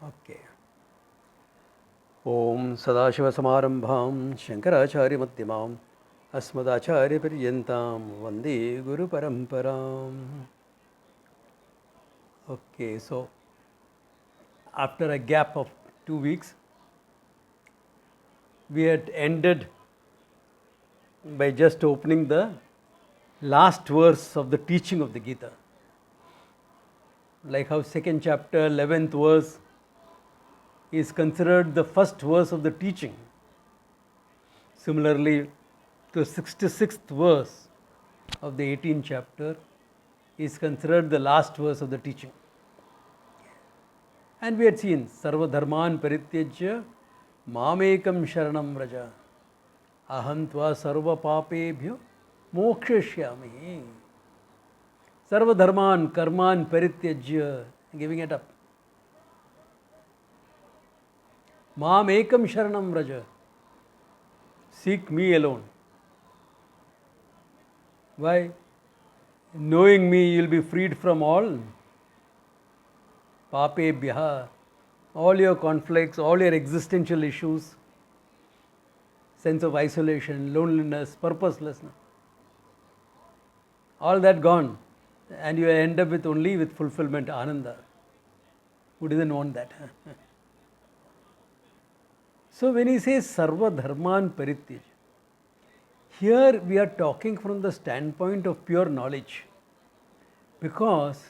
Okay. Om Sadashivasamarambham Shankaracharya-madhyamam Asmadacharya-paryantam Vande Guru Paramparam. Okay, so after a gap of 2 weeks, we had ended by just opening the last verse of the teaching of the Gita. Like how second chapter, 11th verse is considered the first verse of the teaching. Similarly, the 66th verse of the 18th chapter is considered the last verse of the teaching. And we had seen Sarva Dharman Parityajya Mamekam Sharanam Vraja Ahantva Sarva Papebhyo Mokshishyami. Sarva Dharman Karman Parityajya, giving it up. Mamekam Sharanam Vraja, seek me alone. Why? Knowing me, you will be freed from all papebhya, all your conflicts, all your existential issues, sense of isolation, loneliness, purposelessness. All that gone, and you end up with only with fulfillment, ananda. Who doesn't want that? So when he says Sarva Dharman Parityaj, here we are talking from the standpoint of pure knowledge, because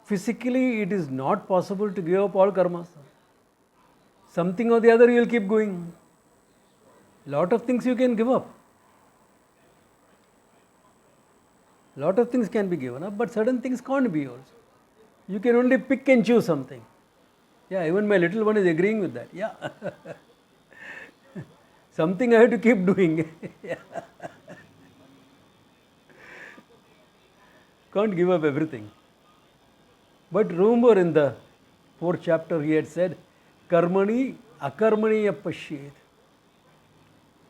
physically it is not possible to give up all karmas. Something or the other you will keep going. Lot of things you can give up. Lot of things can be given up, but certain things can't be also. You can only pick and choose something. Yeah, even my little one is agreeing with that. Yeah. Something I have to keep doing. Can't give up everything. But remember in the 4th chapter he had said, Karmani akarmani apashyet.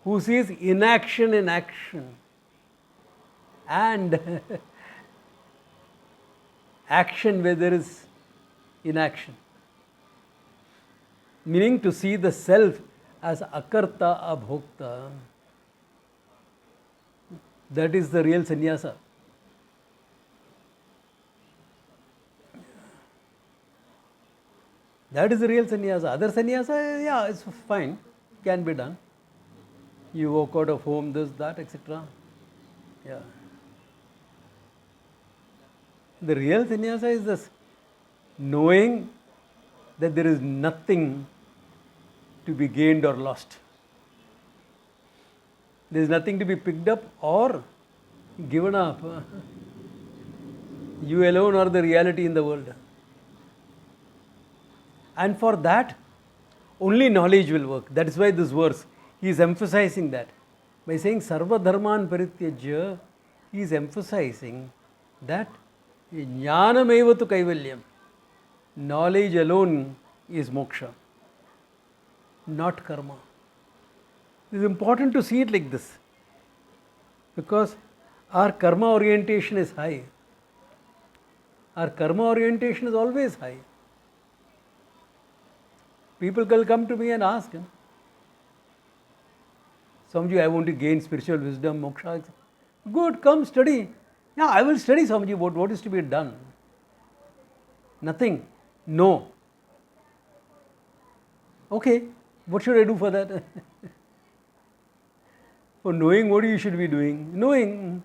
Who sees inaction in action and action where there is inaction. Meaning to see the self as akarta abhokta. That is the real sannyasa. That is the real sannyasa. Other sannyasa, yeah, it's fine, can be done. You walk out of home, this, that, etc. Yeah. The real sannyasa is this, knowing that there is nothing to be gained or lost. There is nothing to be picked up or given up. You alone are the reality in the world. And for that, only knowledge will work. That is why this verse, he is emphasizing that. By saying Sarva Dharman Parityajya, he is emphasizing that Jnanam eva tu kaivalyam. Knowledge alone is moksha, not karma. It is important to see it like this, because our karma orientation is high. Our karma orientation is always high. People will come to me and ask, Swamiji, I want to gain spiritual wisdom, moksha. Good, come study. Yeah, I will study, Swamiji, what is to be done. Nothing. No. Okay, what should I do for that? For knowing what you should be doing. Knowing.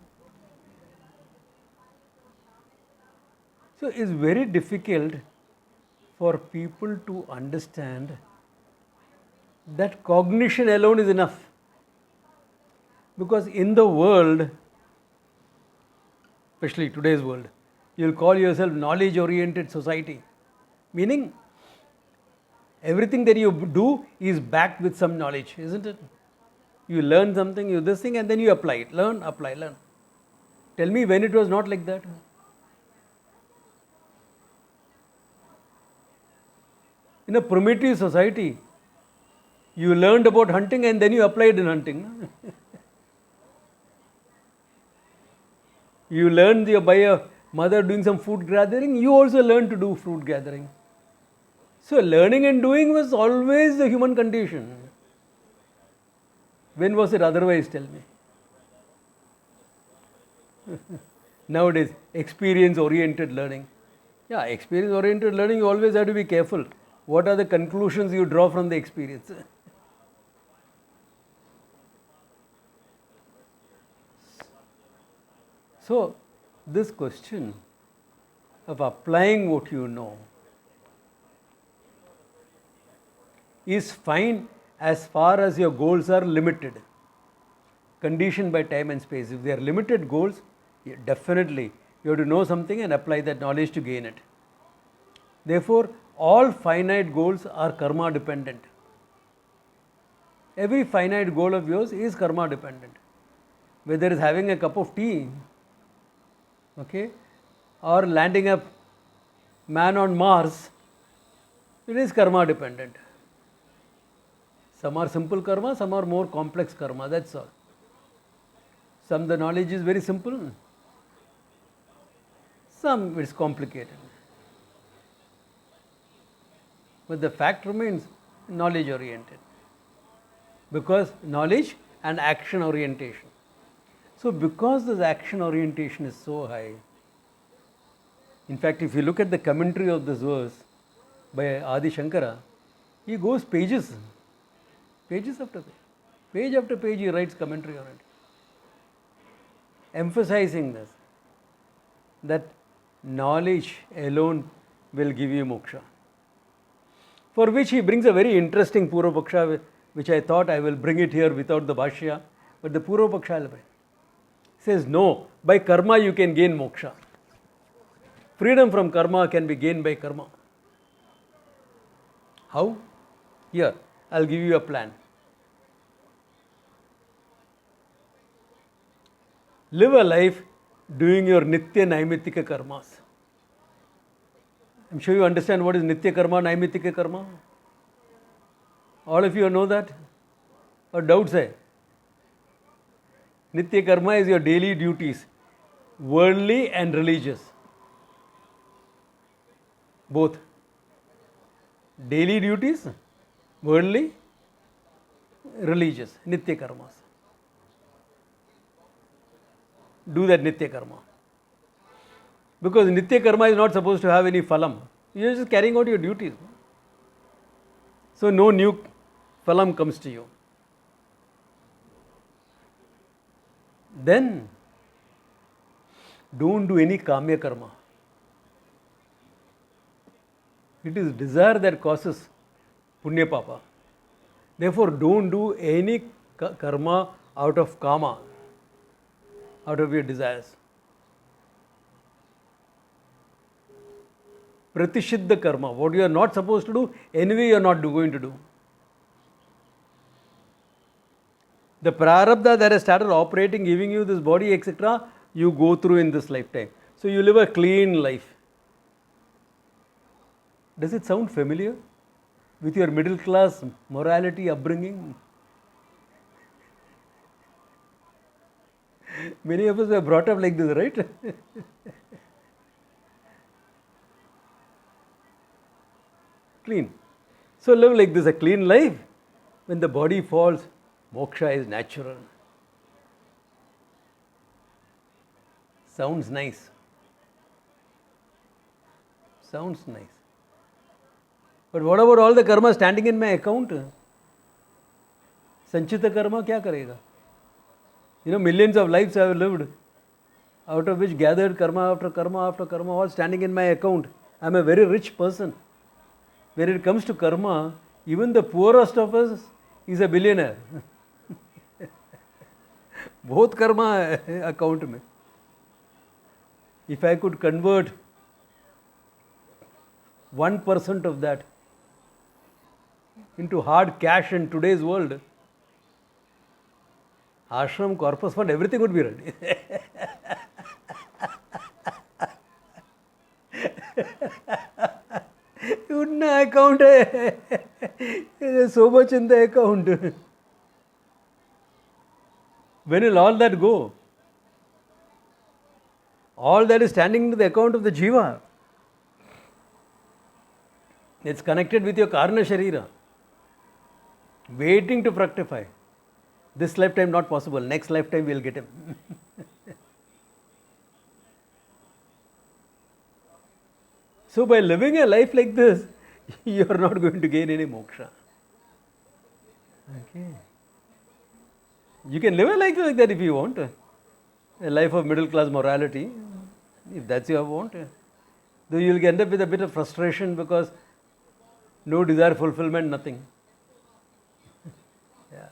So it's very difficult for people to understand that cognition alone is enough. Because in the world, especially today's world, you will call yourself knowledge-oriented society. Meaning, everything that you do is backed with some knowledge, isn't it? You learn something, you this thing, and then you apply it. Learn, apply, learn. Tell me when it was not like that. In a primitive society, you learned about hunting and then you applied in hunting. You learned by a mother doing some food gathering, you also learn to do fruit gathering. So learning and doing was always the human condition. When was it otherwise, tell me? Nowadays, experience-oriented learning. Yeah, experience-oriented learning, you always have to be careful. What are the conclusions you draw from the experience? So, this question of applying what you know is fine as far as your goals are limited, conditioned by time and space. If they are limited goals, definitely you have to know something and apply that knowledge to gain it. Therefore, all finite goals are karma dependent. Every finite goal of yours is karma dependent. Whether it's having a cup of tea, okay, or landing a man on Mars, it is karma dependent. Some are simple karma, some are more complex karma, that's all. Some the knowledge is very simple, some it's complicated. But the fact remains knowledge oriented, because knowledge and action orientation. So because this action orientation is so high, in fact if you look at the commentary of this verse by Adi Shankara, he goes pages after page he writes commentary on it, emphasizing this, that knowledge alone will give you moksha. For which he brings a very interesting Purva-paksha, which I thought I will bring it here without the Bhashya, but the Purva-paksha I'll bring. He says, no, by karma you can gain moksha. Freedom from karma can be gained by karma. How? Here, I'll give you a plan. Live a life doing your Nitya Naimittika karmas. I'm sure you understand what is Nitya karma, Naimittika karma. All of you know that? Or doubts hai? Nitya karma is your daily duties, worldly and religious. Both. Daily duties, worldly, religious, Nitya karmas. Do that Nitya karma. Because Nitya karma is not supposed to have any phalam. You are just carrying out your duties. So no new phalam comes to you. Then don't do any kamya karma. It is desire that causes punya papa. Therefore, don't do any karma out of kama, out of your desires. Pratishiddha karma, what you are not supposed to do, anyway you are not going to do. The prarabdha that has started operating, giving you this body, etc., you go through in this lifetime. So you live a clean life. Does it sound familiar with your middle class morality upbringing? Many of us were brought up like this, right? Clean. So live like this, a clean life. When the body falls, moksha is natural. Sounds nice. Sounds nice. But what about all the karma standing in my account? Sanchita karma kya karega? You know, millions of lives I have lived, out of which gathered karma after karma after karma, all standing in my account. I am a very rich person. When it comes to karma, even the poorest of us is a billionaire. Both karma account mein. If I could convert 1% of that into hard cash in today's world, ashram, corpus fund, everything would be ready. Unna account hai. There's so much in the account. When will all that go? All that is standing to the account of the jiva. It's connected with your karna sharira, waiting to fructify. This lifetime not possible, next lifetime we will get him. So by living a life like this, you are not going to gain any moksha. Okay. You can live a life like that if you want. A life of middle class morality, if that's your want. Though you will end up with a bit of frustration because no desire fulfillment, nothing. Yeah.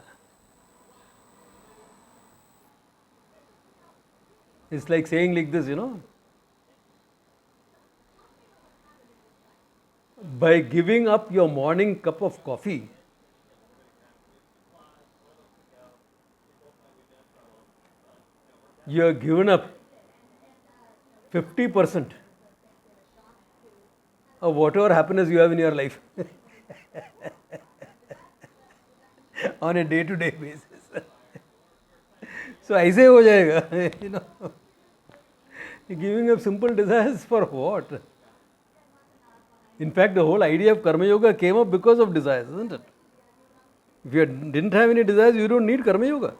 It's like saying like this, by giving up your morning cup of coffee, you have given up 50% of whatever happiness you have in your life on a day-to-day basis. So ऐसे हो जाएगा, giving up simple desires for what? In fact, the whole idea of Karma Yoga came up because of desires, isn't it? If you didn't have any desires, you don't need Karma Yoga.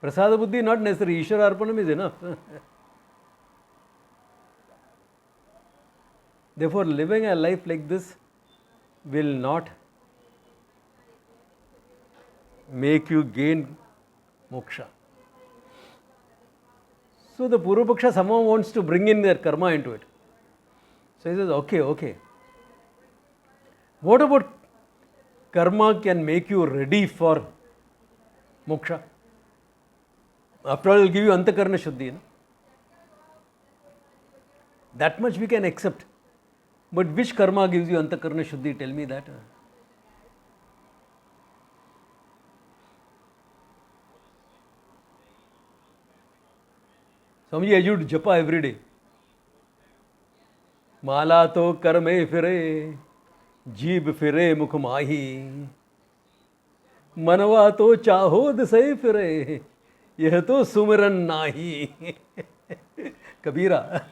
Prasada Buddhi not necessary, Ishvara Arpanam is enough. Therefore, living a life like this will not make you gain moksha. So the Purvapaksha somehow wants to bring in their karma into it. So he says, okay. What about karma can make you ready for moksha? After all, it will give you antakarna shuddhi. That much we can accept. But which karma gives you antakarna shuddhi? Tell me that. Swami, I do japa every day. माला तो कर में फिरे, जीभ फिरे मुख माही, मनवा तो चाहोद से फिरे, यह तो सुमिरन नाही. Kabira.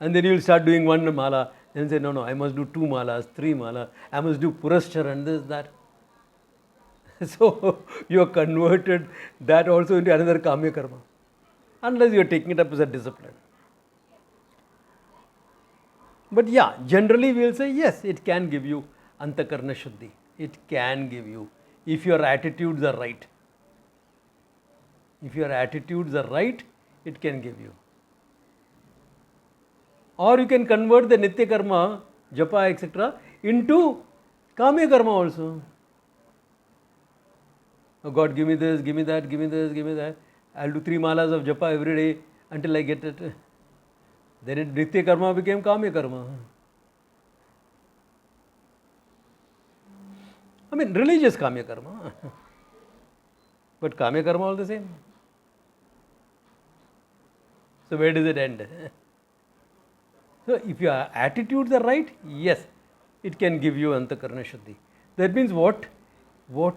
And then you will start doing one mala, then say, no, I must do 2 malas, 3 malas, I must do purashchar and this, that. So you have converted that also into another kamya karma, unless you are taking it up as a discipline. But yeah, generally we will say, yes, it can give you antakarna shuddhi. It can give you, if your attitudes are right. If your attitudes are right, it can give you. Or you can convert the nitya karma, japa, etc. into kamya karma also. Oh God, give me this, give me that, give me this, give me that. I'll do 3 malas of japa every day until I get it. Then nitya karma became kamya karma. I mean, religious kamya karma. But kamya karma all the same. So where does it end? So if your attitudes are right, yes, it can give you antakarna shuddhi. That means what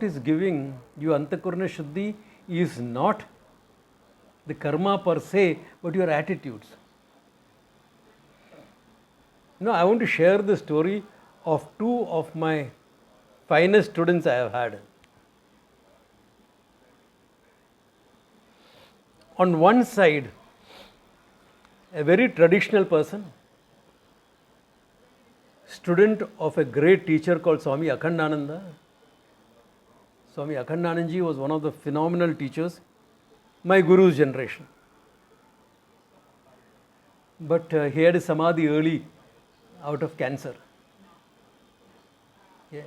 is giving you antakarna shuddhi is not the karma per se, but your attitudes. I want to share the story of 2 of my finest students I have had. On one side, a very traditional person, student of a great teacher called Swami Akhandananda. Swami Akhandanandaji was one of the phenomenal teachers, my guru's generation. But he had a samadhi early out of cancer. Yeah,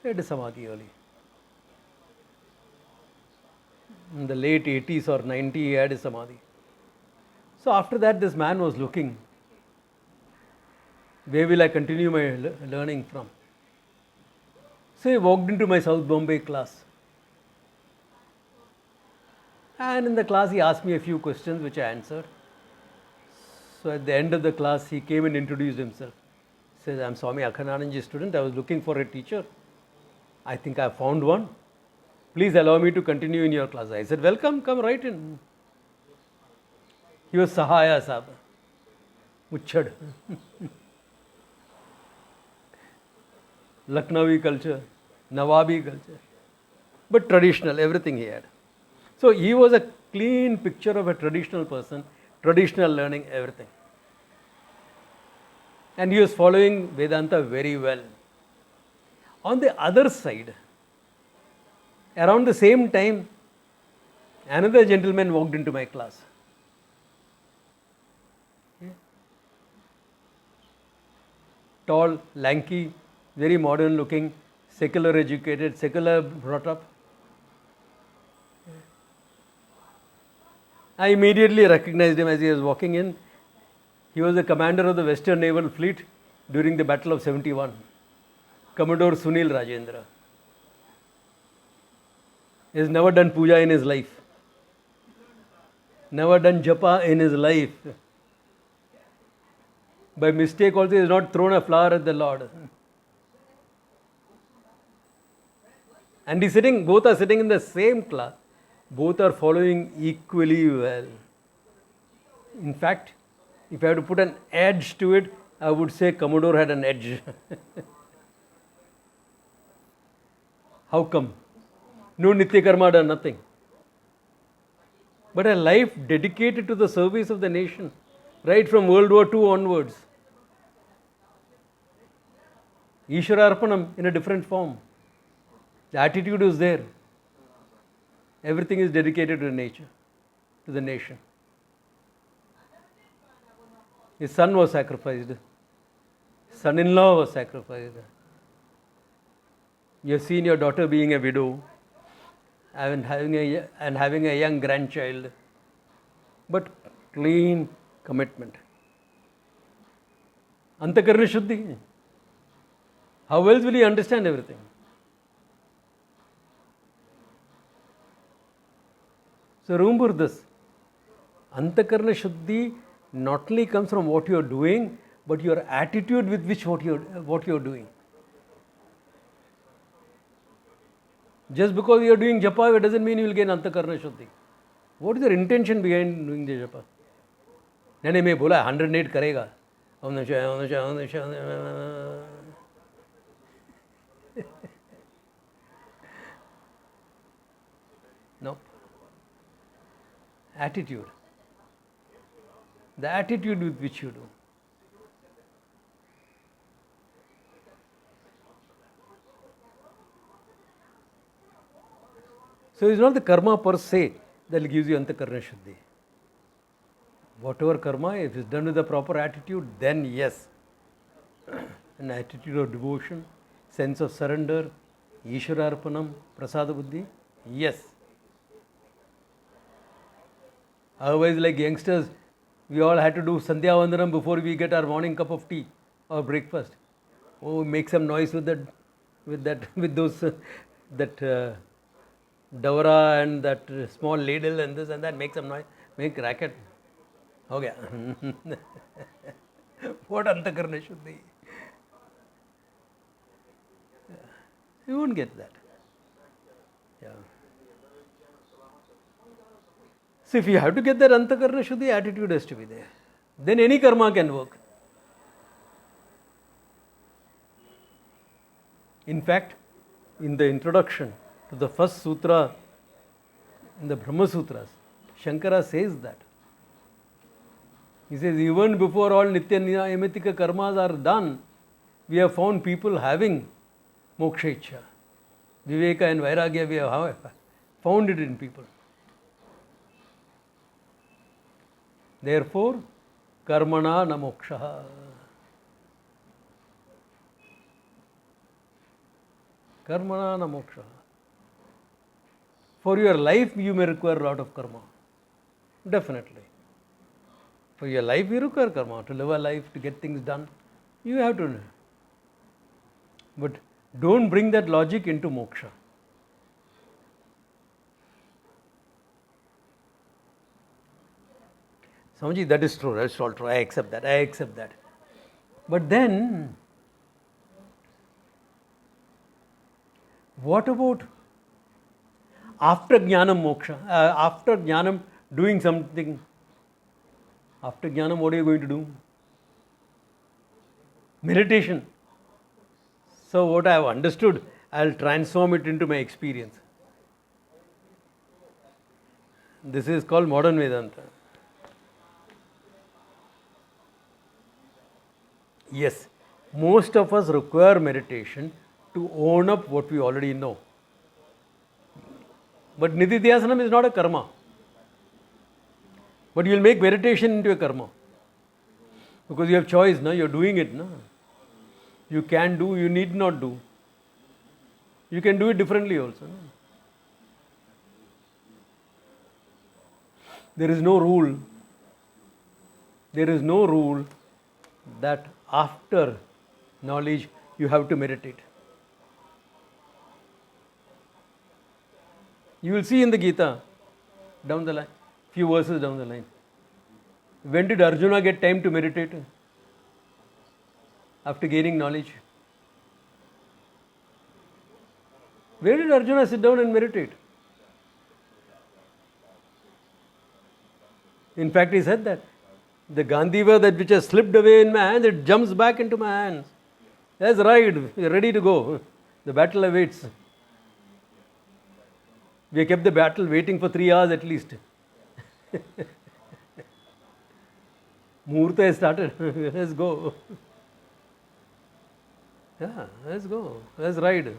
he had a samadhi early. In the late 80s or 90s, he had a samadhi. So after that, this man was looking, where will I continue my learning from? So he walked into my South Bombay class. And in the class, he asked me a few questions which I answered. So at the end of the class, he came and introduced himself. He says, I'm Swami Akhandanandaji's student. I was looking for a teacher. I think I found one. Please allow me to continue in your class. I said, welcome, come right in. He was Sahaya Sahib. Uchchad. Lucknowi culture, Nawabi culture. But traditional, everything he had. So he was a clean picture of a traditional person, traditional learning, everything. And he was following Vedanta very well. On the other side, around the same time, another gentleman walked into my class. Tall, lanky, very modern looking, secular educated, secular brought up. I immediately recognized him as he was walking in. He was the commander of the Western Naval Fleet during the Battle of 71. Commodore Sunil Rajendra. He has never done puja in his life. Never done japa in his life. By mistake also he has not thrown a flower at the Lord. And he's sitting, both are sitting in the same class. Both are following equally well. In fact, if I have to put an edge to it, I would say Commodore had an edge. How come? No Nitya Karma done, nothing. But a life dedicated to the service of the nation, right from World War II onwards. Ishwararpanam in a different form. The attitude is there. Everything is dedicated to nature, to the nation. His son was sacrificed. Son-in-law was sacrificed. You have seen your daughter being a widow and having a young grandchild. But clean commitment. Antakarna Shuddhi. How else will he understand everything? So remember this. Antakarna Shuddhi not only comes from what you are doing, but your attitude with which what you are doing. Just because you are doing japa, it doesn't mean you will gain Antakarna Shuddhi. What is your intention behind doing the japa? मैंने मैं बोला 108 करेगा. No. Attitude. The attitude with which you do. So it's not the karma per se that gives you Antakarna Shuddhi. Whatever karma, if it's done with the proper attitude, then yes. An attitude of devotion, sense of surrender, Ishwararpanam, Prasada Buddhi, yes. Otherwise, like youngsters, we all had to do Sandhya Vandanam before we get our morning cup of tea or breakfast. Oh, make some noise with that davara and that small ladle and this and that, make some noise, make racket. Okay. What Antakarna Shuddhi? You won't get that. Yeah. So if you have to get that Antakarna Shuddhi, attitude has to be there. Then any karma can work. In fact, in the introduction to the first sutra, in the Brahma Sutras, Shankara says that. He says, even before all Nitya Nayamitika karmas are done, we have found people having moksha ichha. Viveka and Vairagya, we have found it in people. Therefore, karmana na moksha. Karmana na moksha. For your life, you may require a lot of karma. Definitely. For your life, you require karma. To live a life, to get things done, you have to. But don't bring that logic into moksha. Swamiji, that is true. That's all true. I accept that. But then, What about after Jnanam Moksha? After Jnanam, doing something. After Jnanam, what are you going to do? Meditation. So what I have understood, I will transform it into my experience. This is called modern Vedanta. Yes, most of us require meditation to own up what we already know. But Nididhyasanam is not a karma. But you will make meditation into a karma. Because you have choice, no? You are doing it. No? You can do, you need not do. You can do it differently also. No? There is no rule. There is no rule that after knowledge you have to meditate. You will see in the Gita, down the line, few verses down the line. When did Arjuna get time to meditate? After gaining knowledge. Where did Arjuna sit down and meditate? In fact, he said that the Gandhiva that which has slipped away in my hands, it jumps back into my hands. That's right, we are ready to go. The battle awaits. We have kept the battle waiting for 3 hours at least. Muhurta has started. Let's go. Yeah, let's go. Let's ride.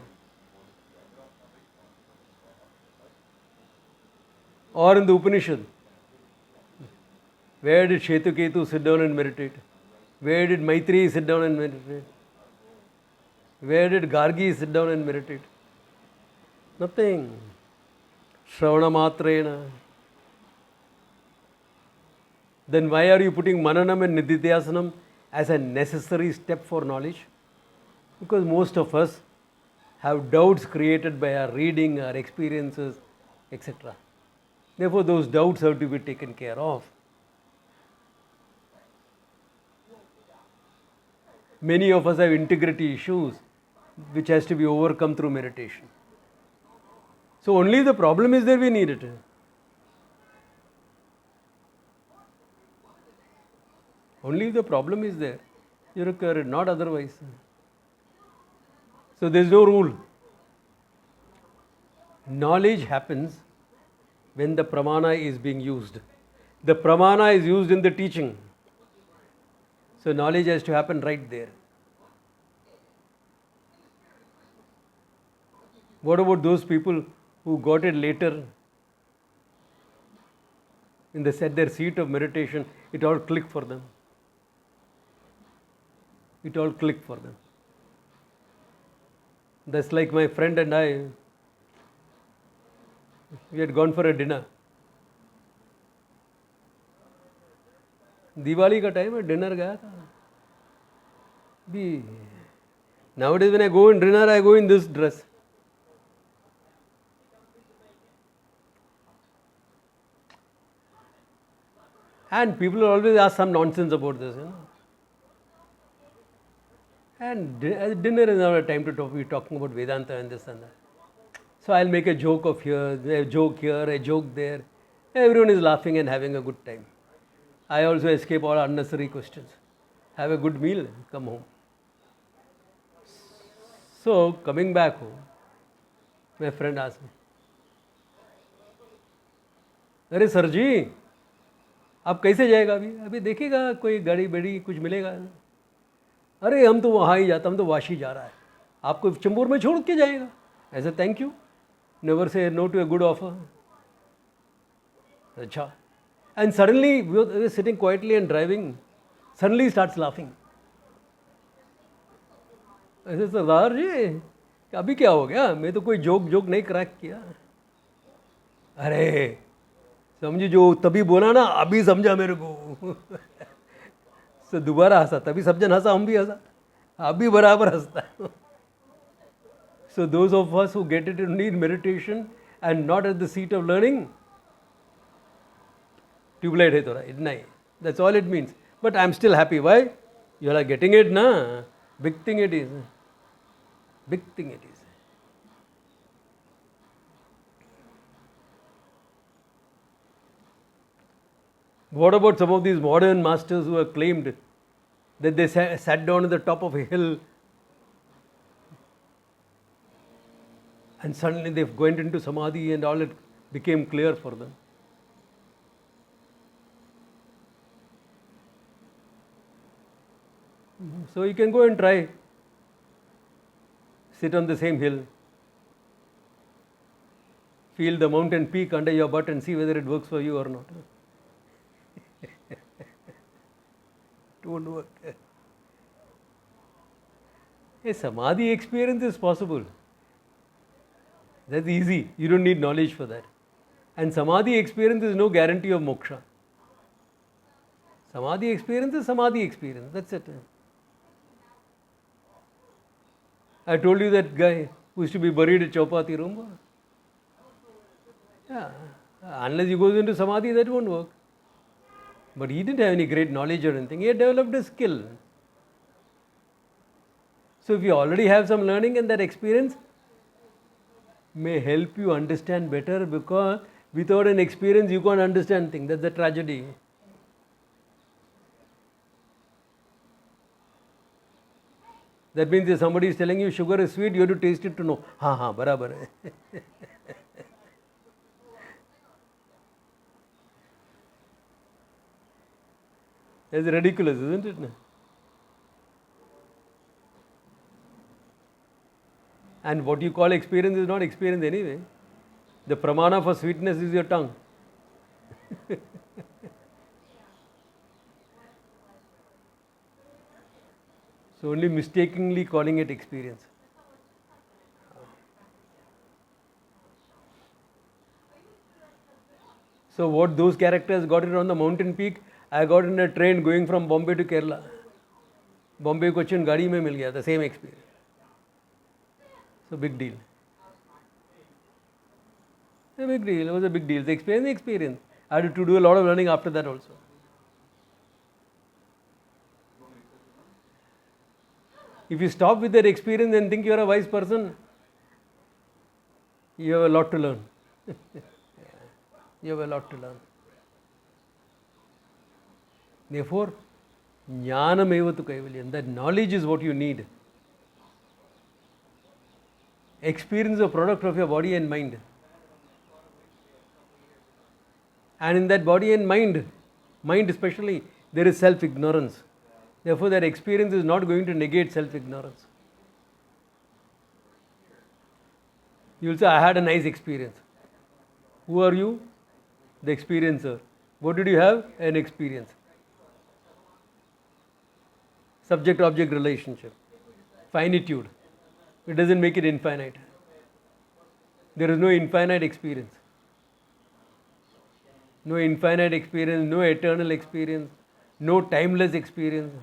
Or in the Upanishad, where did Ch18 sit down and meditate? Where did Maitreyi sit down and meditate? Where did Gargi sit down and meditate? Nothing. Shravana matrena. Then why are you putting Mananam and Nididhyasanam as a necessary step for knowledge? Because most of us have doubts created by our reading, our experiences, etc. Therefore, those doubts have to be taken care of. Many of us have integrity issues which has to be overcome through meditation. So only the problem is there, we need it. Only the problem is there, you require it, not otherwise. So there is no rule. Knowledge happens when the pramana is being used. The pramana is used in the teaching. So knowledge has to happen right there. What about those people who got it later? When they set their seat of meditation, it all clicked for them. It all clicked for them. That's like my friend and I, we had gone for a dinner. Diwali ka time में dinner गया था. Nowadays when I go in dinner, I go in this dress. And people always ask some nonsense about this, And dinner is not a time to be talking about Vedanta and this and that. So I'll make a joke of here, a joke here, a joke there. Everyone is laughing and having a good time. I also escape all unnecessary questions. Have a good meal, come home. So coming back home, my friend asked me, अरे sir जी आप कैसे जाएगा अभी अभी देखिएगा कोई गाड़ी बड़ी कुछ मिलेगा अरे हम तो वहाँ ही जाता हम तो वाशी जा रहा है आपको चंबूर में छोड़ के जाएगा ऐसे thank you never say no to a good offer अच्छा and suddenly we were sitting quietly and driving suddenly starts laughing ऐसे सरदार जी अभी क्या हो गया मैं तो कोई जोक नहीं क्रैक किया अरे समझी जो तभी बोला ना अभी समझा मेरे को तो दोबारा हंसा तभी सब जन हंसा हम भी हंसा अभी बराबर हंसता है so those of us who get it in meditation and not at the seat of learning tubelight है थोड़ा इतना ही that's all it means but I am still happy why you are getting it ना big thing it is big thing it is What about some of these modern masters who have claimed that they sat down at the top of a hill and suddenly they went into samadhi and all it became clear for them? So you can go and try. Sit on the same hill. Feel the mountain peak under your butt and see whether it works for you or not. It won't work. A samadhi experience is possible. That's easy. You don't need knowledge for that. And samadhi experience is no guarantee of moksha. Samadhi experience is samadhi experience. That's it. I told you that guy who used to be buried at Chowpatty room. Yeah. Unless he goes into samadhi, that won't work. But he didn't have any great knowledge or anything. He had developed a skill. So if you already have some learning and that experience may help you understand better, because without an experience you can't understand things. That's the tragedy. That means if somebody is telling you sugar is sweet, you have to taste it to know. Barabar hai. That's ridiculous, isn't it? And what you call experience is not experience anyway. The pramana for sweetness is your tongue. So only mistakenly calling it experience. So what those characters got it on the mountain peak, I got in a train going from Bombay to Kerala. Bombay Cochin gaadi mein mil gaya, the same experience. So big deal. A big deal. It was a big deal. The experience. I had to do a lot of learning after that also. If you stop with that experience and think you are a wise person, you have a lot to learn. You have a lot to learn. Therefore, jnanam eva tu kaivalyam. That knowledge is what you need. Experience is a product of your body and mind. And in that body and mind especially, there is self-ignorance. Therefore, that experience is not going to negate self-ignorance. You will say, I had a nice experience. Who are you? The experiencer. What did you have? An experience. Subject-object relationship. Finitude. It doesn't make it infinite. There is no infinite experience. No infinite experience, no eternal experience, no timeless experience.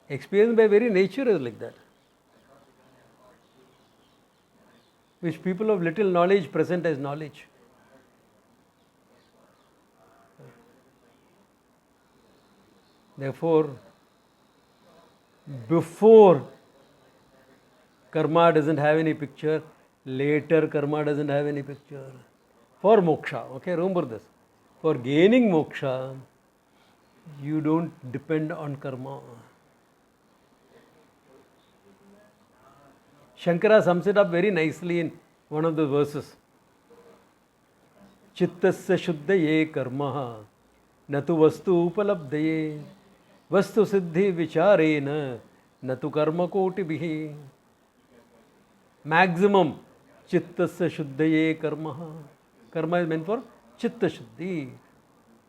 Experience by very nature is like that, which people of little knowledge present as knowledge. Therefore, before karma doesn't have any picture, later karma doesn't have any picture. For moksha, okay, remember this. For gaining moksha, you don't depend on karma. Shankara sums it up very nicely in one of the verses. Chittasya shuddhaye karma natu vastu upalabdhaye vastu siddhi vicharena natu karma koti bihi. Maximum chittasya shuddhaye karma. Karma is meant for chitta shuddhi,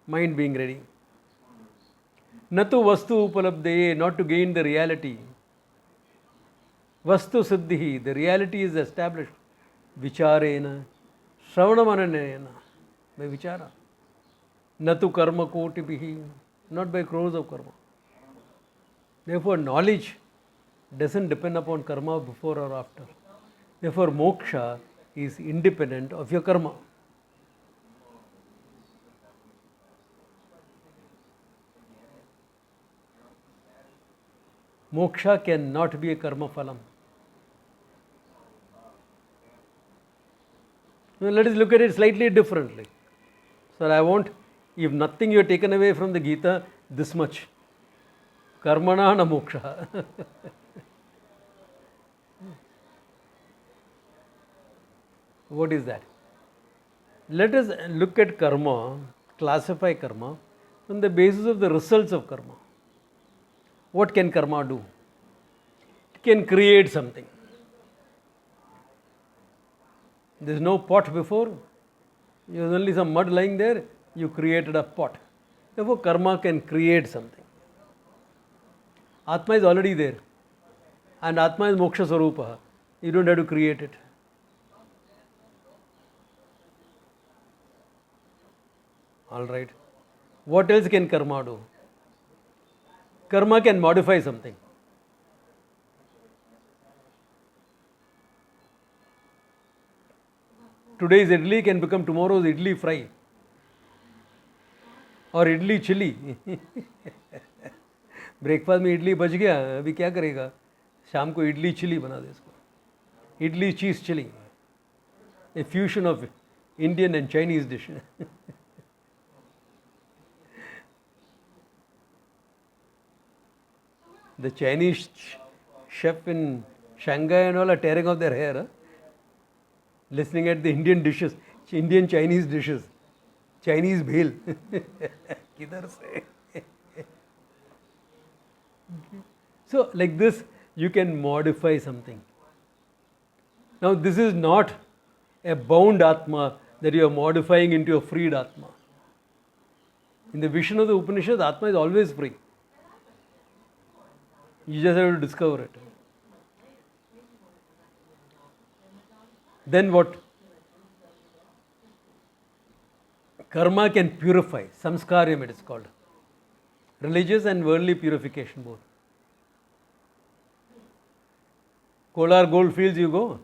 mind being ready. Natu vastu upalabdhaye, not to gain the reality. Vastu siddhi, the reality is established. Vicharena, shravanamananena, by vichara. Natu karma koti bihi, not by crores of karma. Therefore, knowledge doesn't depend upon karma before or after. Therefore, moksha is independent of your karma. Moksha cannot be a karma phalam. Now let us look at it slightly differently. Sir, I want, if nothing you have taken away from the Gita, this much. Karmana na moksha. What is that? Let us look at karma, classify karma on the basis of the results of karma. What can karma do? It can create something. There is no pot before. There was only some mud lying there. You created a pot. Therefore, karma can create something. Atma is already there. And Atma is moksha sarupa. You don't have to create it. Alright. What else can karma do? Karma can modify something. Today's idli can become tomorrow's idli fry. और idli chilli. Breakfast में इडली बच गया, अभी क्या करेगा? शाम को idli chilli बना दे इसको. Idli cheese chilli, a fusion of Indian and Chinese dish. The Chinese chef in Shanghai and all are tearing off their hair, listening at the Indian dishes, Indian Chinese dishes. Chinese bhel. Kidhar se? So, like this, you can modify something. Now, this is not a bound Atma that you are modifying into a freed Atma. In the vision of the Upanishad, Atma is always free. You just have to discover it. Then what? Karma can purify. Samskaryam it is called. Religious and worldly purification both. Kolar gold fields you go,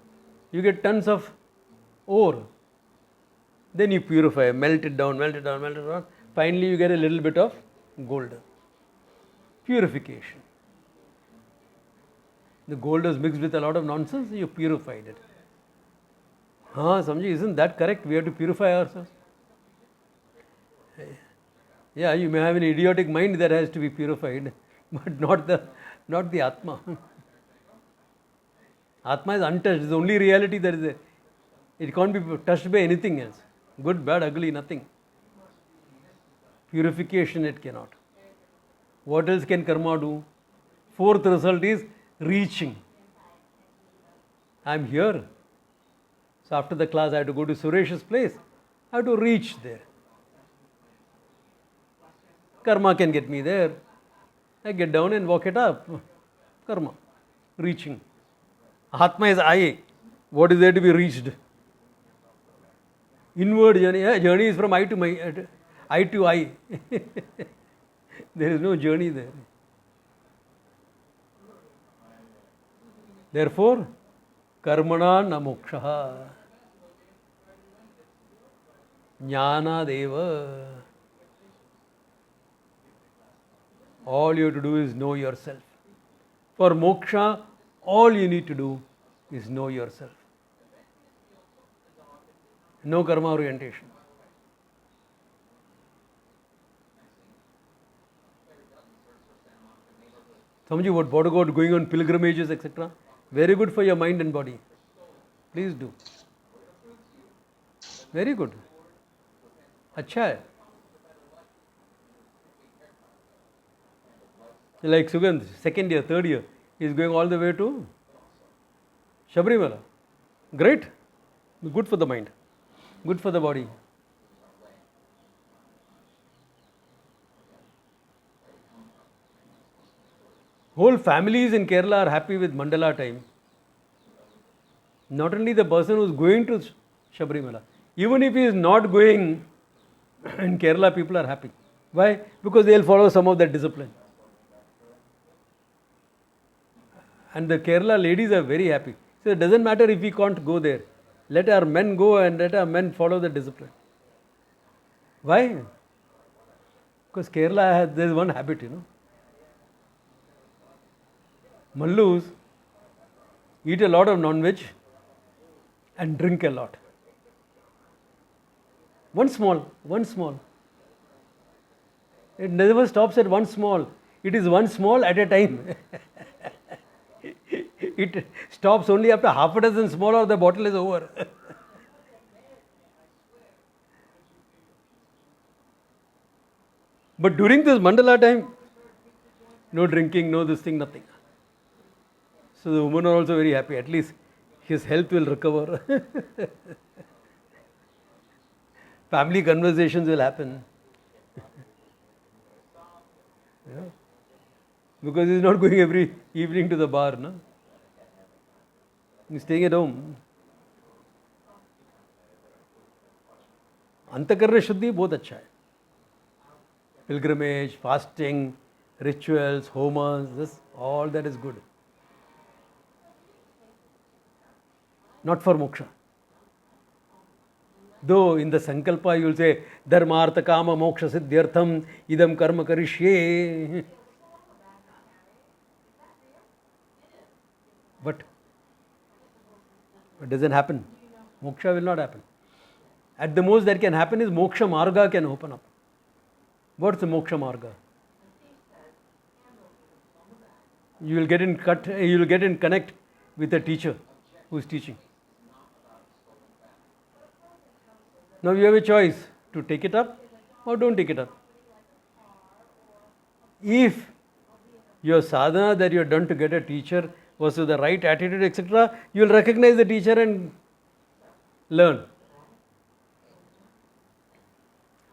you get tons of ore. Then you purify, melt it down, melt it down, melt it down. Finally you get a little bit of gold. Purification. The gold is mixed with a lot of nonsense, you purified it. Samji, isn't that correct? We have to purify ourselves. Yeah, you may have an idiotic mind that has to be purified, but not the Atma. Atma is untouched. It's the only reality that is there. It can't be touched by anything else. Good, bad, ugly, nothing. Purification it cannot. What else can karma do? Fourth result is reaching. I am here. So after the class I have to go to Suresh's place. I have to reach there. Karma can get me there. I get down and walk it up. Karma. Reaching. Atma is I. What is there to be reached? Inward journey. Journey is from I to I. There is no journey there. Therefore, karmana na moksha. Jnana deva. All you have to do is know yourself. For moksha, all you need to do is know yourself. No karma orientation. Swami, what Bhagavad, going on pilgrimages, etc. Very good for your mind and body. Please do. Very good. अच्छा है. Like Sugandh, second year, third year, he is going all the way to Shabrimala. Great. Good for the mind. Good for the body. Whole families in Kerala are happy with Mandala time. Not only the person who is going to Shabrimala, even if he is not going, in Kerala people are happy. Why? Because they will follow some of that discipline. And the Kerala ladies are very happy. So it doesn't matter if we can't go there. Let our men go and let our men follow the discipline. Why? Because Kerala there is one habit, Mallus eat a lot of non-veg and drink a lot. One small, one small. It never stops at one small. It is one small at a time. It stops only after half a dozen small or the bottle is over. But during this mandala time, no drinking, no this thing, nothing. So the women are also very happy. At least his health will recover. Family conversations will happen. Yeah. Because he's not going every evening to the bar, no? He's staying at home. अंतकरण शुद्धि बहुत अच्छा है. Pilgrimage, fasting, rituals, homas, this, all that is good. Not for moksha. Though in the sankalpa you will say, dharma, artha, kama, moksha, siddhyartham, idam karma karishye. But it doesn't happen. Moksha will not happen. At the most that can happen is moksha marga can open up. What's the moksha marga? You will get in connect with a teacher who is teaching. Now you have a choice to take it up or don't take it up. If your sadhana that you have done to get a teacher was with the right attitude, etc., you will recognize the teacher and learn.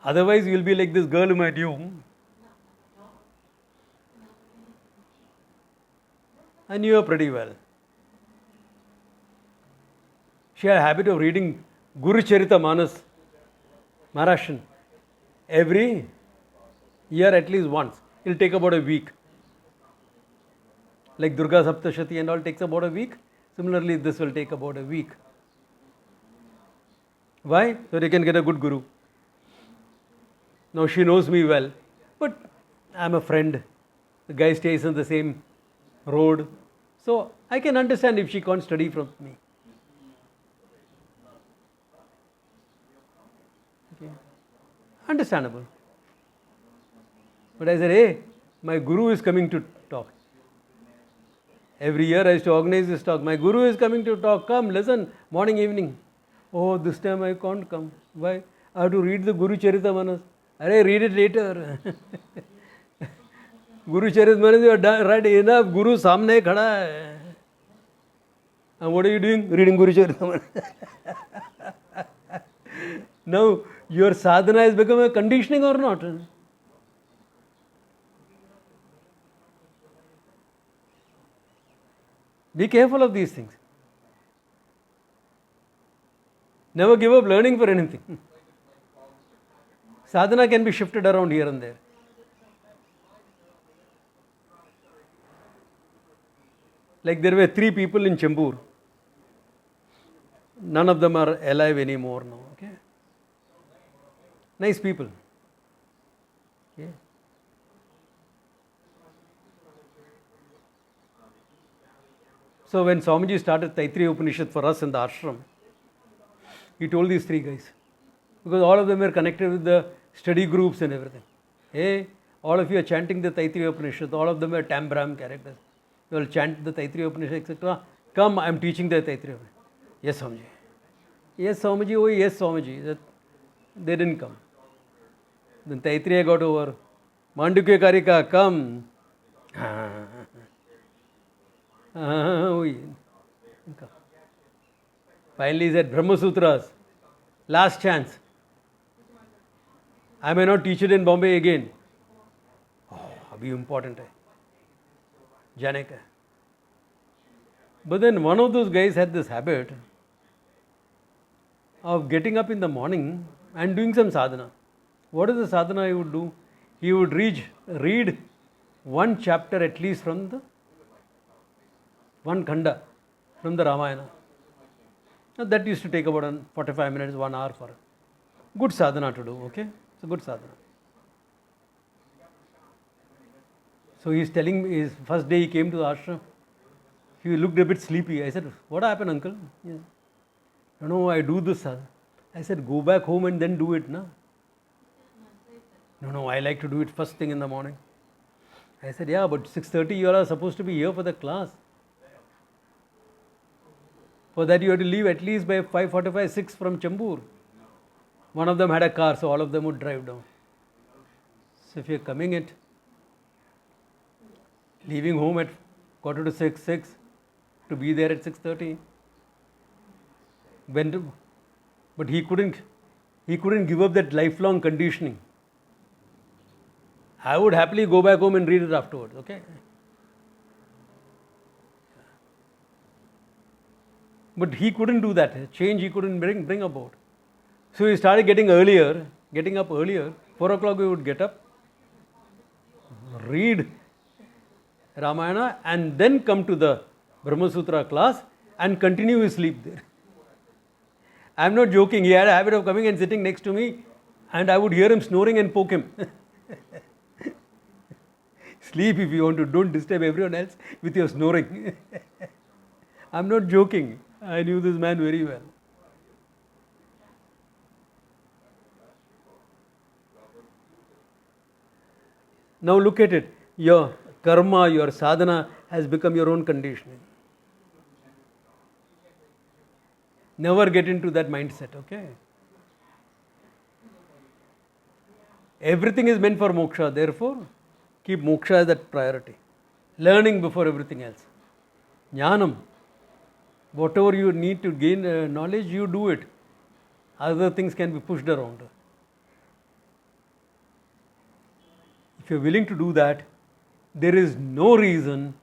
Otherwise, you will be like this girl whom I knew. I knew her pretty well. She had a habit of reading Guru Charita Manas, Maharashtrian, every year at least once. It will take about a week. Like Durga Saptashati and all takes about a week. Similarly, this will take about a week. Why? So they can get a good guru. Now she knows me well, but I am a friend. The guy stays on the same road. So I can understand if she can't study from me. Okay. Understandable. But I said, hey, my guru is coming to talk. Every year I used to organize this talk. My guru is coming to talk. Come, listen, morning, evening. Oh, this time I can't come. Why? I have to read the Guru Charita Manas. Arey, read it later. Guru Charita Manas, you are read enough. Guru samne khada hai. And what are you doing? Reading Guru Charita Manas. Now, your sadhana has become a conditioning or not? Be careful of these things. Never give up learning for anything. Sadhana can be shifted around here and there. Like there were 3 people in Chembur. None of them are alive anymore now. Okay? Nice people. Okay? So when Swamiji started Taittiriya Upanishad for us in the ashram, he told these 3 guys, because all of them were connected with the study groups and everything. Hey, all of you are chanting the Taittiriya Upanishad, all of them are Tambram characters. You will chant the Taittiriya Upanishad, etc. Come, I am teaching the Taittiriya Upanishad. Yes, Swamiji. Yes, Swamiji. Oh, yes, Swamiji. They didn't come. Then Taittiriya got over. Mandukya Karika, come. Finally he said, Brahma Sutras, last chance. I may not teach it in Bombay again. Oh, abhi important hai. Jane ka. But then one of those guys had this habit of getting up in the morning and doing some sadhana. What is the sadhana he would do? He would read one chapter at least from the one khanda from the Ramayana. Now that used to take about 45 minutes, 1 hour for good sadhana to do, okay? It's a good sadhana. So he's telling me, his first day he came to the ashram, he looked a bit sleepy. I said, what happened, uncle? He said, no, I do this sadhana. I said, go back home and then do it, na? No, I like to do it first thing in the morning. I said, yeah, but 6:30 you all are supposed to be here for the class. For that you have to leave at least by 5:45, 6 from Chambur. One of them had a car, so all of them would drive down. So if you're coming at, leaving home at 5:45, 6, to be there at 6:30, but he couldn't give up that lifelong conditioning. I would happily go back home and read it afterwards, okay? But he couldn't do that. Change he couldn't bring about. So he started getting up earlier. 4 o'clock we would get up, read Ramayana, and then come to the Brahma Sutra class and continue his sleep there. I am not joking. He had a habit of coming and sitting next to me, and I would hear him snoring and poke him. Sleep if you want to. Don't disturb everyone else with your snoring. I am not joking. I knew this man very well. Now look at it. Your karma, your sadhana has become your own conditioning. Never get into that mindset, okay? Everything is meant for moksha, therefore keep moksha as that priority. Learning before everything else. Jnanam. Whatever you need to gain knowledge, you do it. Other things can be pushed around. If you are willing to do that, there is no reason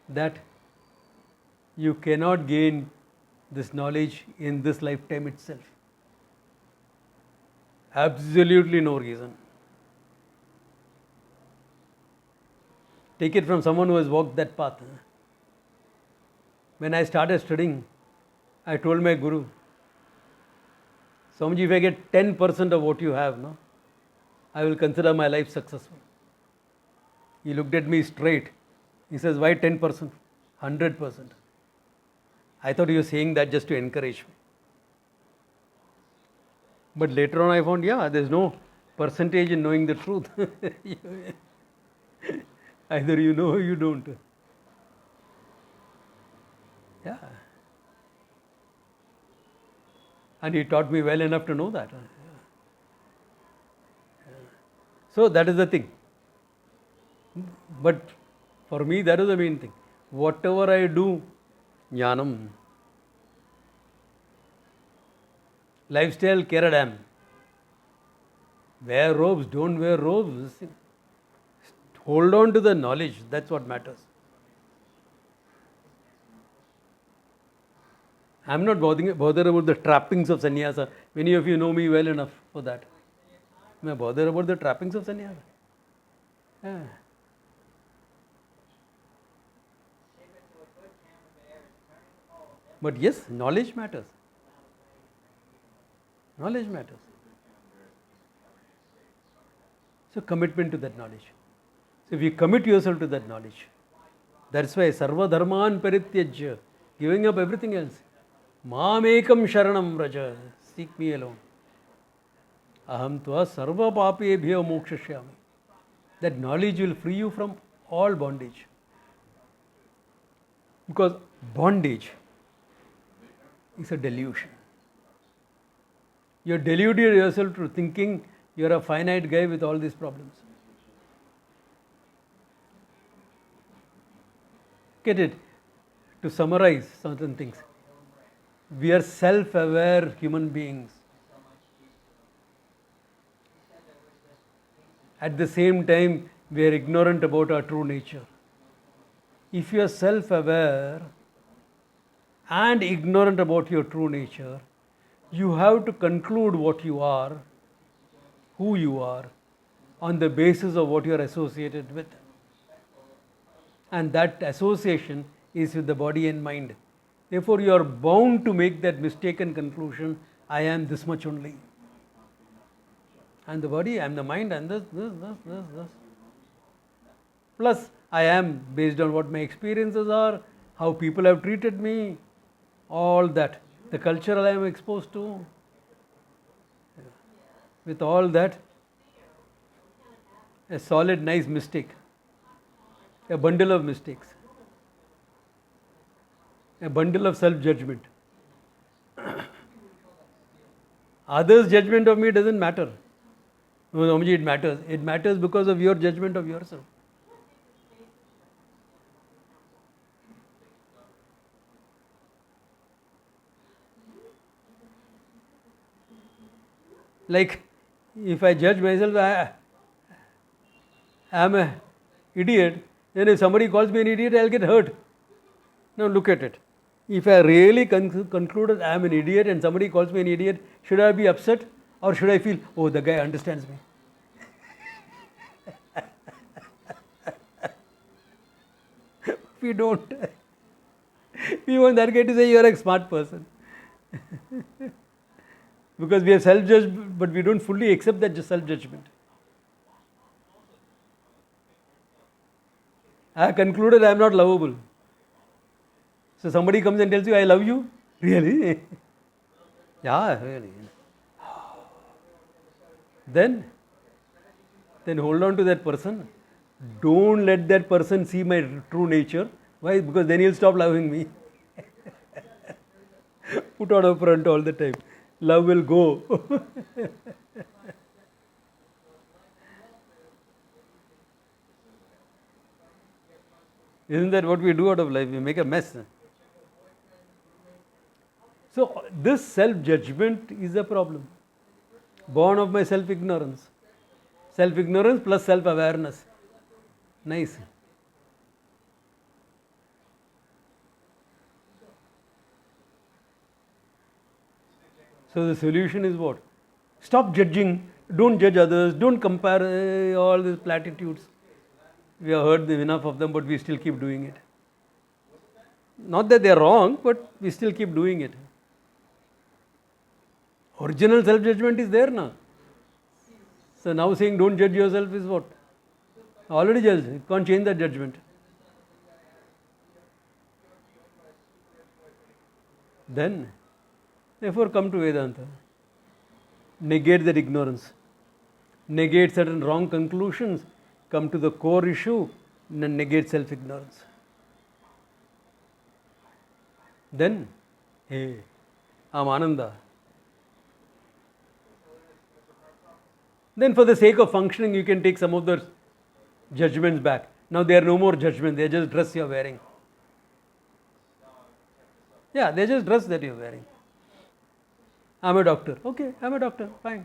that you cannot gain this knowledge in this lifetime itself. Absolutely no reason. Take it from someone who has walked that path. When I started studying, I told my guru, Swamiji, if I get 10% of what you have, no, I will consider my life successful. He looked at me straight. He says, why 10%? 100%. I thought he was saying that just to encourage me. But later on I found, yeah, there's no percentage in knowing the truth. Either you know or you don't. Yeah. And he taught me well enough to know that. So that is the thing. But for me, that is the main thing. Whatever I do, jnanam. Lifestyle, care a damn. Wear robes, don't wear robes. Hold on to the knowledge, that's what matters. I am not bothered about the trappings of sannyasa. Many of you know me well enough for that. I am bothered about the trappings of sannyasa. Yeah. But yes, knowledge matters. Knowledge matters. So commitment to that knowledge. So if you commit yourself to that knowledge, that's why sarva dharman parityajya, giving up everything else. Mamekam sharanam vraja, seek me alone. Aham tva sarva papebhyo mokshashyami. That knowledge will free you from all bondage. Because bondage is a delusion. You are deluded yourself to thinking you are a finite guy with all these problems. Get it? To summarize certain things. We are self-aware human beings. At the same time, we are ignorant about our true nature. If you are self-aware and ignorant about your true nature, you have to conclude what you are, who you are, on the basis of what you are associated with. And that association is with the body and mind. Therefore, you are bound to make that mistaken conclusion, I am this much only. I am the body, I am the mind, and this. Plus, I am based on what my experiences are, how people have treated me, all that. The culture I am exposed to. with all that, a solid, nice mistake, a bundle of mistakes, a bundle of self-judgment. Others' judgment of me doesn't matter. No, Swamiji, it matters. It matters because of your judgment of yourself. Like, if I judge myself, I am an idiot, then if somebody calls me an idiot, I'll get hurt. Now look at it. If I really concluded I am an idiot and somebody calls me an idiot, should I be upset or should I feel, oh, the guy understands me? We don't. We want that guy to say you are a smart person. Because we have self-judged, but we don't fully accept that self-judgment. I have concluded I am not lovable. So somebody comes and tells you, I love you? Really? Yeah, really. Then hold on to that person. Don't let that person see my true nature. Why? Because then he'll stop loving me. Put on a front all the time. Love will go. Isn't that what we do out of life? We make a mess. So this self-judgment is a problem. Born of my self-ignorance. Self-ignorance plus self-awareness. Nice. So the solution is what? Stop judging. Don't judge others. Don't compare all these platitudes. We have heard enough of them, but we still keep doing it. Not that they are wrong, but we still keep doing it. Original self-judgment is there now. So now saying don't judge yourself is what? Already judged. You can't change that judgment. Then, therefore come to Vedanta. Negate that ignorance. Negate certain wrong conclusions. Come to the core issue and negate self-ignorance. Then, hey, I'm Ananda. Then for the sake of functioning, you can take some of those judgments back. Now they are no more judgments, they are just dress you are wearing. Yeah, they are just dress that you are wearing. I'm a doctor. Okay, I'm a doctor, fine.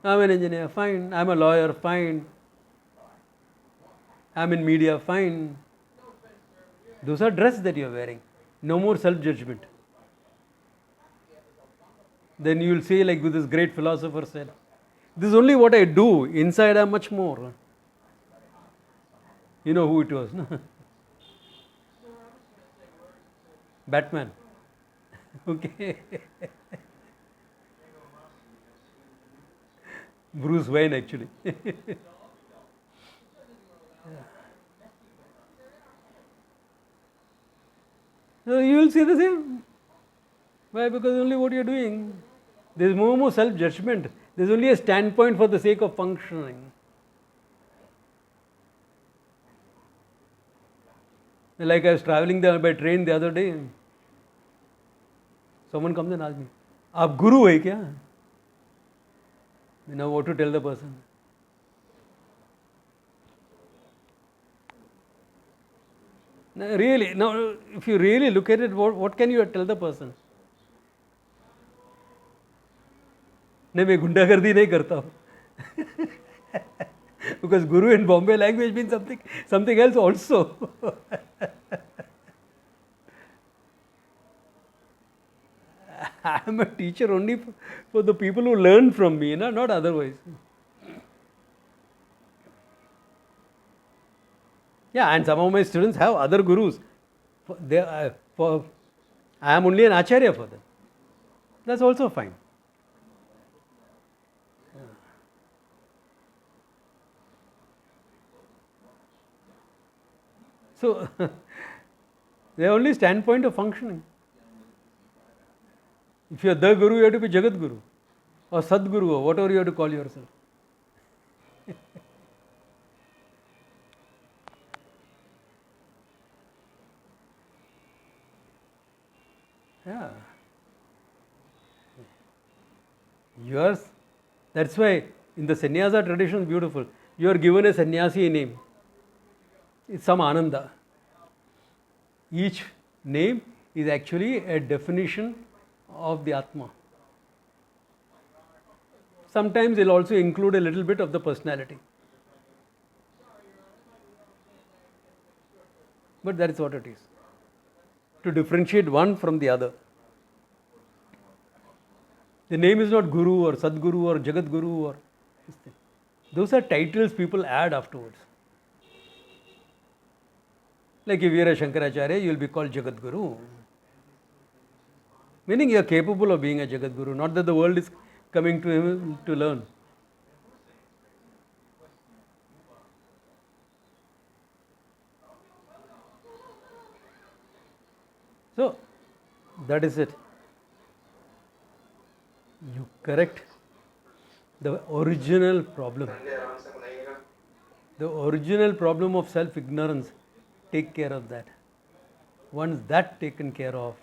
I'm an engineer, fine. I'm a lawyer, fine. I'm in media, fine. Those are dress that you are wearing. No more self-judgment. Then you will say, like this great philosopher said, this is only what I do. Inside I am much more. You know who it was, no? Batman. Okay. Bruce Wayne actually. So you will see the same. Why? Because only what you are doing. There is no more self-judgment. There is only a standpoint for the sake of functioning. Like I was traveling there by train the other day. Someone comes and asks me, "Aap guru hai kya?" You know what to tell the person. Now, really, now if you really look at it, what can you tell the person? नहीं मैं गुंडागर्दी नहीं करता हूँ. Because guru in Bombay language means something else also. I am a teacher only for the people who learn from me, not otherwise. Yeah, and some of my students have other gurus. I am only an acharya for them. That's also fine. So, the only standpoint of functioning. If you are the Guru, you have to be Jagat Guru or Sadguru or whatever you have to call yourself. Yeah. Yours. That's why in the sannyasa tradition, beautiful. You are given a sannyasi name. It's some Ananda. Each name is actually a definition of the Atma. Sometimes it will also include a little bit of the personality. But that is what it is. To differentiate one from the other. The name is not Guru or Sadguru or Jagat Guru or this thing. Those are titles people add afterwards. Like if you are a Shankaracharya, you will be called Jagat Guru. Meaning you are capable of being a Jagat Guru, not that the world is coming to him to learn. So, that is it. You correct the original problem. The original problem of self-ignorance, take care of that. Once that taken care of,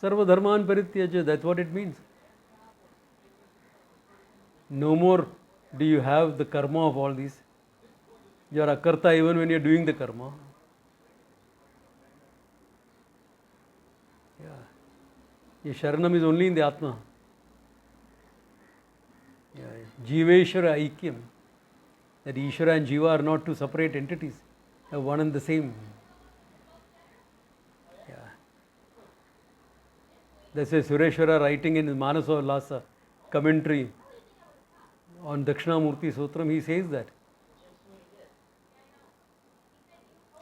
Sarva Dharman Parityaja, that's what it means. No more do you have the karma of all these. You are akarta even when you are doing the karma. Yeah. Sharanam is only in the Atma. Yeah. Jiveshwara Aikyam. That Ishvara and Jiva are not two separate entities. They are one and the same. Yeah. That's why Sureshwara writing in his Manasa Ullasa commentary on Dakshinamurti Sutram, he says that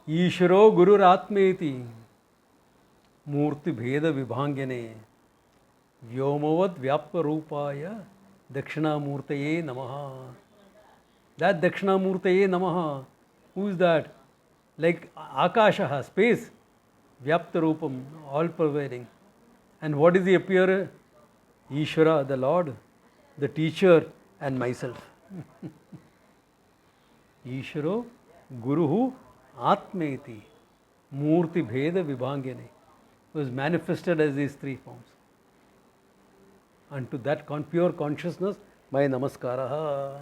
Ishvaro Gurur Atmeti Murti Bheda Vibhangyane Vyomavad Vyappa Rupaya Dakshinamurtaye Namaha. That Dakshinamurtaye Namaha. Who is that? Like Akashaha, space, Vyapta Rupam, all pervading. And what is the appearer? Ishvara, the Lord, the teacher, and myself. Ishvaro Guruhu Atmeti Murti Bheda Vibhangyane was manifested as these three forms. And to that pure consciousness, my namaskara.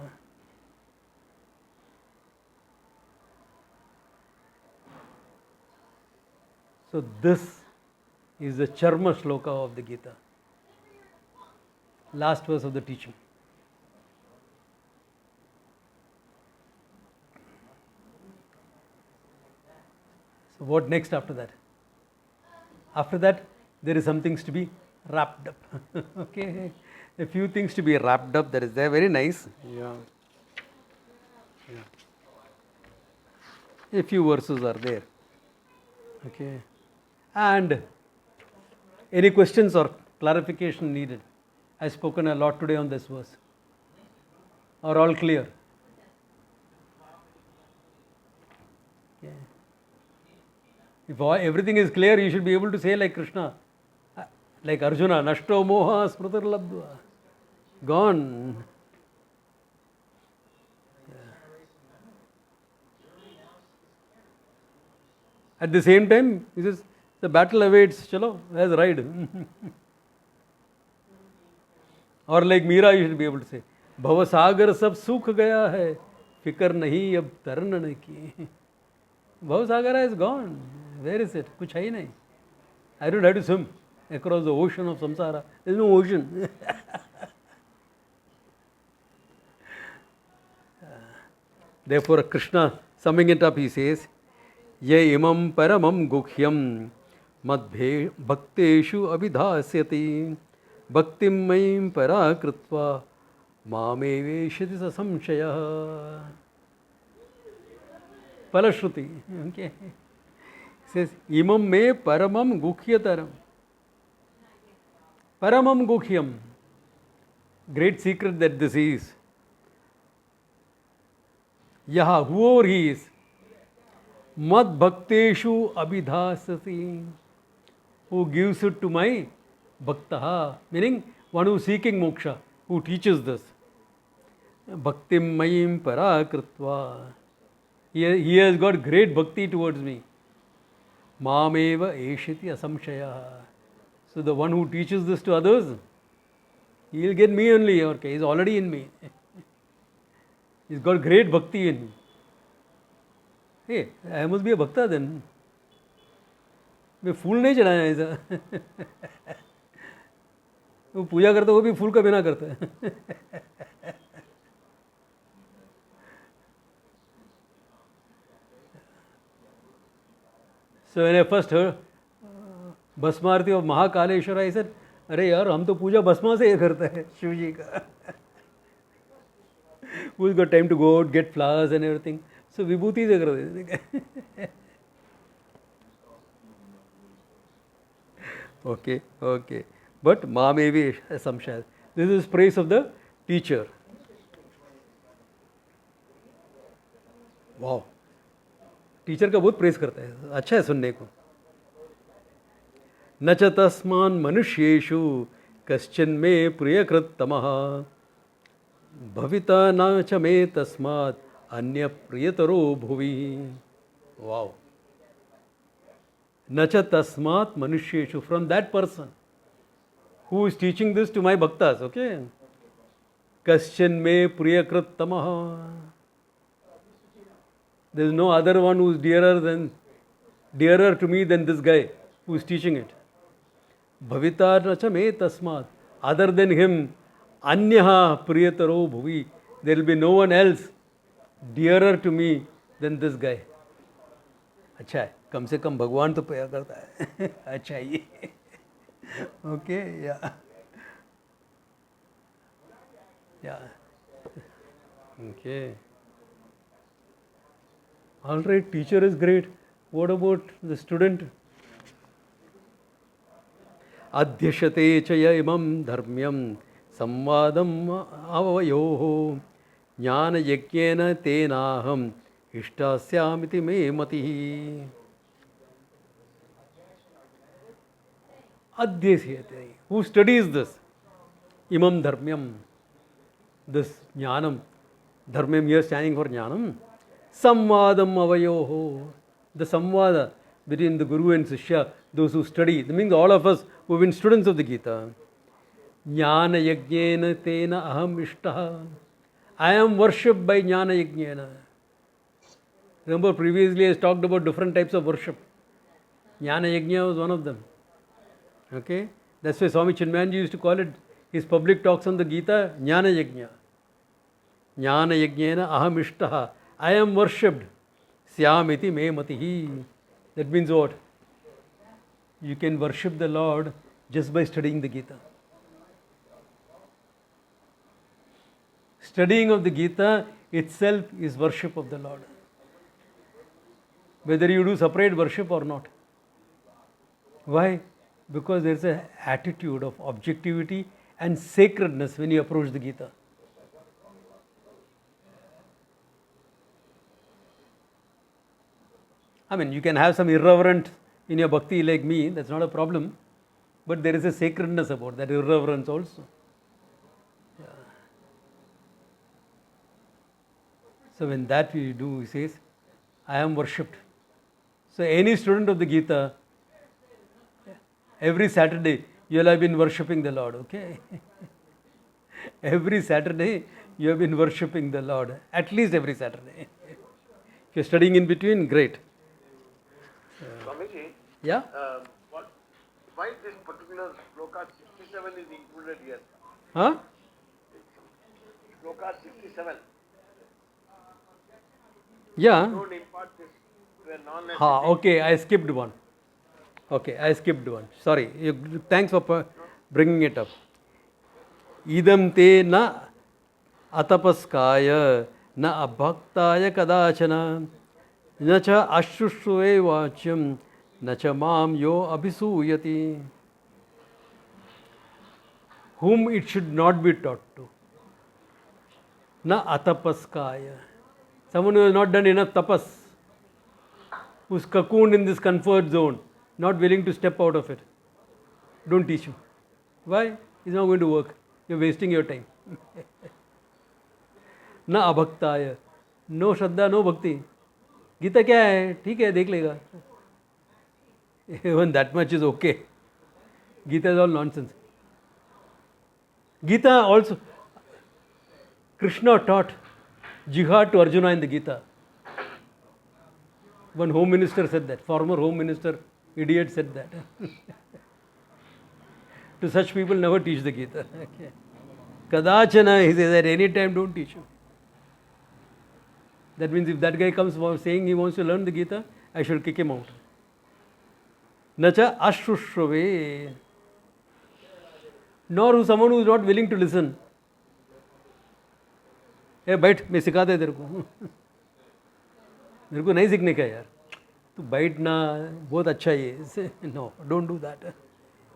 So this is the Charma Shloka of the Gita. Last verse of the teaching. So what next after that? After that, there is some things to be wrapped up. Okay, a few things to be wrapped up. That is there. Very nice. Yeah. A few verses are there. Okay. And any questions or clarification needed? I have spoken a lot today on this verse. Are all clear? Okay. If everything is clear, you should be able to say like Krishna, like Arjuna, Nashto Moha Smritar Labdva. Gone. At the same time, he says, the battle awaits, chalo, let's ride. Or like Meera, you should be able to say, Bhavasagar sab sukh gaya hai, fikar nahi ab tarna nahi ki. Bhavasagara is gone. Where is it? Kuch hai nahi. I don't have to swim across the ocean of samsara. There is no ocean. Therefore, Krishna, summing it up, he says, Ye imam paramam gukhyam madbhe bhakteshu abhidhasyati bhaktim mayim parakritva mameveshati sasamshaya. Palashruti. Okay. He says, imam me paramam gukhyataram. Paramam gukhyam. Great secret that this is. Yaha, whoever he is, mad bhakteshu abhidhasati, who gives it to my Bhaktaha, meaning one who is seeking moksha, who teaches this. Bhaktim mayim parakritva. He has got great bhakti towards me. Mameva eshiti asamshaya. So the one who teaches this to others, he will get me only. Okay, he is already in me. He's got great bhakti in me. Hey, I must be a bhakta then. मैं फूल नहीं चढ़ाया ऐसा. वो पूजा करता वो भी फूल का बिना करता है. So when I first heard Bhasmarti of Mahakaleshwar, I said, अरे यार हम तो पूजा भस्मा से ये करते हैं शिव जी का. Who's got time to go out, get flowers and everything? So विभूति से कर देते. Okay, okay. But ma may be samshaya. This is praise of the teacher. Wow. Teacher का बहुत प्रेस करता है. अच्छा है सुनने को. न च तस्मान् मनुष्येषु कश्चन मे प्रियकृत्तमः भविता न च मे तस्मात् अन्य प्रियतरो भुवि. वाव. न च तस्मात् मनुष्येषु, from that person who is teaching this to my bhaktas, okay? Kaschan me priyakrittamah. There is no other one who is dearer to me than this guy who is teaching it. Bhavita na cha me tasmat. Other than him, anyaha priyataro bhuvi. There will be no one else dearer to me than this guy. अच्छा है, कम से कम भगवान तो prayer करता है. अच्छा है ये. Okay, yeah. Yeah. Okay. All right, teacher is great. What about the student? Adhyashate chaya imam dharmyam samvadam avayoho jnana yagyena tenaham ishtasyamiti me matihi. Adhyashate. Who studies this? Imam dharmyam. This jnanam. Dharmyam here standing for jnanam. Samvadam avayoho. The samvada between the Guru and Sishya, those who study. That means all of us who have been students of the Gita. Jnana yajnena tena aham ishtaha. I am worshipped by jnana yajnena. Remember previously I talked about different types of worship. Jnana yajna was one of them. Okay? That's why Swami Chinmayanji used to call it, his public talks on the Gita, Jnana yajna. Jnana yajnena aham ishtaha. I am worshipped. Syamiti me matihi. That means what? You can worship the Lord just by studying the Gita. Studying of the Gita itself is worship of the Lord. Whether you do separate worship or not. Why? Because there is an attitude of objectivity and sacredness when you approach the Gita. I mean, you can have some irreverent in your bhakti like me, that's not a problem. But there is a sacredness about that irreverence also. Yeah. So when that we do, he says, I am worshipped. So any student of the Gita, every Saturday, you will have been worshipping the Lord, okay? Every Saturday, you have been worshipping the Lord. At least every Saturday. If you are studying in between, great. Swamiji, Yeah? Why this particular sloka 67 is included here? Huh? Sloka 67. Yeah. Don't impart this to a non-entity. Ha, okay, I skipped one. Okay, I skipped one. Sorry. Thanks for bringing it up. Idam te na atapaskaya na abhaktaya kadachana na cha ashushuve vachyam na cha mam yo abhisuyati. Whom it should not be taught to. Na atapaskaya. Someone who has not done enough tapas, who is cocooned in this comfort zone, not willing to step out of it. Don't teach him. Why? It's not going to work. You're wasting your time. ना अभक्ताय, no श्रद्धा no भक्ति. गीता क्या है? ठीक है, देख लेगा. Even that much is okay. Gita is all nonsense. Gita also, Krishna taught jihad to Arjuna in the Gita. One home minister said that, former home minister, idiot said that. To such people, never teach the Gita. Okay. Kadachana, he says, at any time, don't teach him. That means if that guy comes saying he wants to learn the Gita, I should kick him out. Nacha ashushrave. Nor someone who is not willing to listen. Hey, बैठ, मैं सिखा दे तेरे को. मेरे को नहीं सीखने का यार. तू बैठना बहुत अच्छा है. No, don't do that.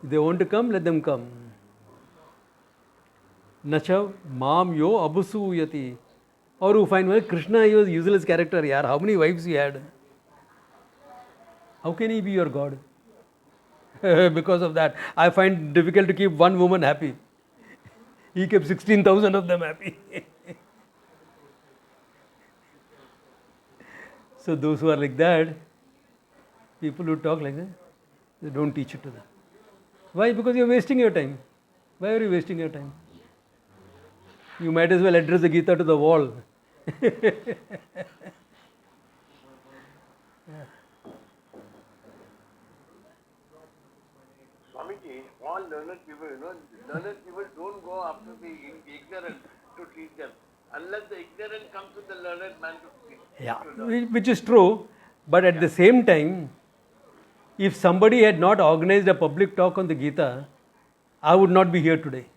If they want to come, let them come. Nacha mam yo abusuyati. Or who find, well, Krishna, he was a useless character, yaar. How many wives he had? How can he be your God? Because of that, I find difficult to keep one woman happy. He kept 16,000 of them happy. So those who are like that, people who talk like that, they don't teach it to them. Why? Because you're wasting your time. Why are you wasting your time? You might as well address the Gita to the wall. Swamiji, all learned people, learned people don't go after the ignorant to teach them. Unless the ignorant comes to the learned man to teach. Yeah, which is true. But at the same time, if somebody had not organized a public talk on the Gita, I would not be here today.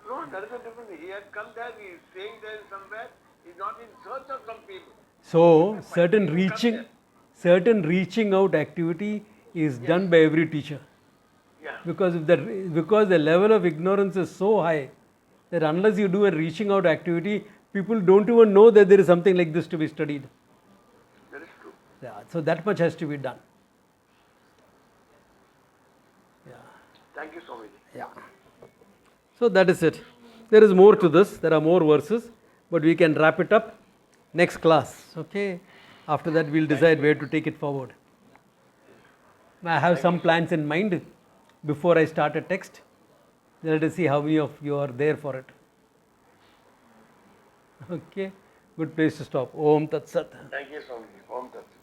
No, that is a different thing. He had come there, he is staying there somewhere, he is not in search of some people. So, certain reaching out activity is done by every teacher. Yeah. Because the level of ignorance is so high that unless you do a reaching out activity, people don't even know that there is something like this to be studied. That is true. Yeah, so that much has to be done. Yeah. Thank you, Swamiji. Yeah. So that is it. There is more to this. There are more verses, but we can wrap it up next class. Okay. After that, we'll decide where to take it forward. I have some plans in mind before I start a text. Let us see how many of you are there for it. Okay. Good place to stop. Om Tat Sat. Thank you, Swamiji. Om Tat Sat.